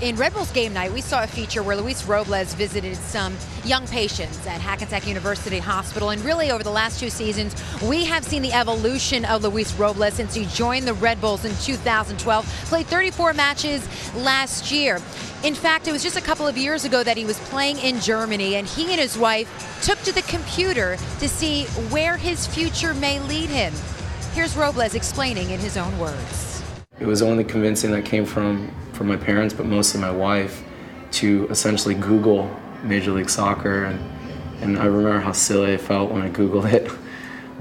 In Red Bulls Game Night, we saw a feature where Luis Robles visited some young patients at Hackensack University Hospital. And really, over the last 2 seasons, we have seen the evolution of Luis Robles since he joined the Red Bulls in 2012, played 34 matches last year. In fact, it was just a couple of years ago that he was playing in Germany, and he and his wife took to the computer to see where his future may lead him. Here's Robles explaining in his own words. It was only convincing that came from my parents, but mostly my wife, to essentially Google Major League Soccer. And I remember how silly I felt when I Googled it.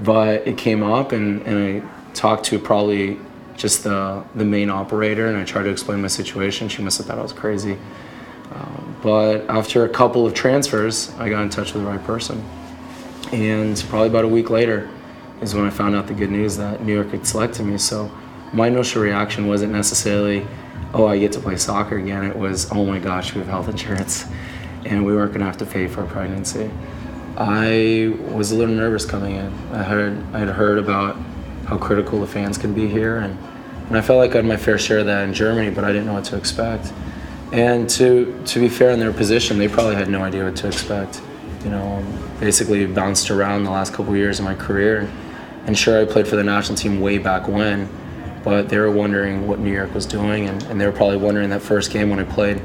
But it came up, and I talked to probably just the main operator, and I tried to explain my situation. She must have thought I was crazy. But after a couple of transfers, I got in touch with the right person. And probably about a week later is when I found out the good news that New York had selected me. So my initial reaction wasn't necessarily, oh, I get to play soccer again. It was, oh my gosh, we have health insurance, and we weren't gonna have to pay for a pregnancy. I was a little nervous coming in. I had heard about how critical the fans can be here, and I felt like I had my fair share of that in Germany, but I didn't know what to expect. And to be fair in their position, they probably had no idea what to expect. You know, basically bounced around the last couple of years of my career, and sure, I played for the national team way back when, but they were wondering what New York was doing, and they were probably wondering that first game when I played,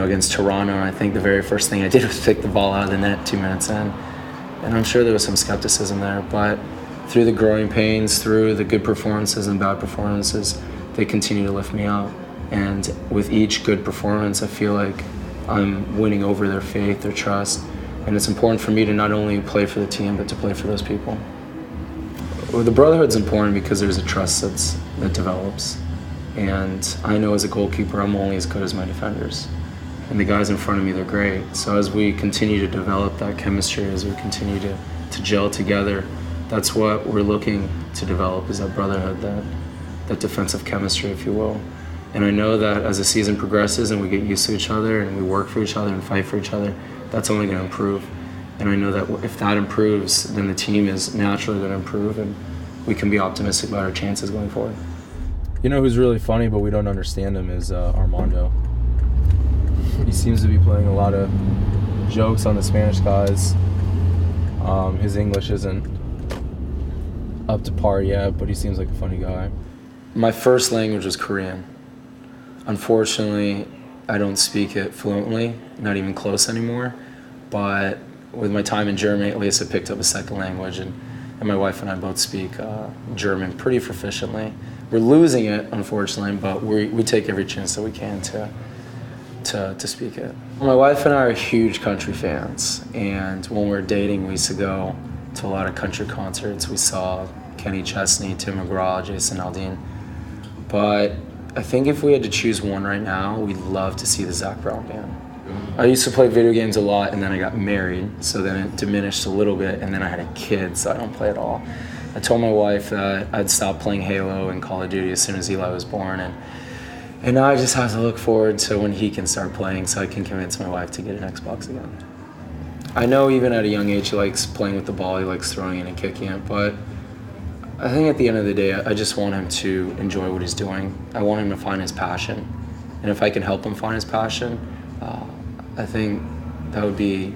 against Toronto. I think the very first thing I did was pick the ball out of the net 2 minutes in, and I'm sure there was some skepticism there. But through the growing pains, through the good performances and bad performances, they continue to lift me up. And with each good performance, I feel like I'm winning over their faith, their trust, and it's important for me to not only play for the team, but to play for those people. Well, the brotherhood's important because there's a trust that develops. And I know as a goalkeeper, I'm only as good as my defenders. And the guys in front of me, they're great. So as we continue to develop that chemistry, as we continue to gel together, that's what we're looking to develop, is that brotherhood, that defensive chemistry, if you will. And I know that as the season progresses and we get used to each other and we work for each other and fight for each other, that's only going to improve. And I know that if that improves, then the team is naturally going to improve, and we can be optimistic about our chances going forward. You know who's really funny, but we don't understand him, is Armando. He seems to be playing a lot of jokes on the Spanish guys. His English isn't up to par yet, but he seems like a funny guy. My first language was Korean. Unfortunately, I don't speak it fluently, not even close anymore, but with my time in Germany, at least I picked up a second language, and my wife and I both speak German pretty proficiently. We're losing it, unfortunately, but we take every chance that we can to speak it. My wife and I are huge country fans, and when we were dating, we used to go to a lot of country concerts. We saw Kenny Chesney, Tim McGraw, Jason Aldean. But I think if we had to choose one right now, we'd love to see the Zac Brown Band. I used to play video games a lot, and then I got married, so then it diminished a little bit, and then I had a kid, so I don't play at all. I told my wife that I'd stop playing Halo and Call of Duty as soon as Eli was born, and now I just have to look forward to when he can start playing so I can convince my wife to get an Xbox again. I know even at a young age he likes playing with the ball, he likes throwing it and kicking it, but I think at the end of the day, I just want him to enjoy what he's doing. I want him to find his passion, and if I can help him find his passion, I think that would be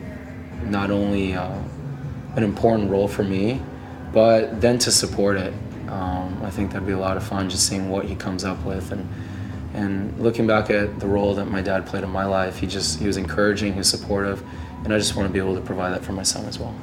not only an important role for me, but then to support it. I think that'd be a lot of fun, just seeing what he comes up with, and looking back at the role that my dad played in my life. He was encouraging, he was supportive, and I just want to be able to provide that for my son as well.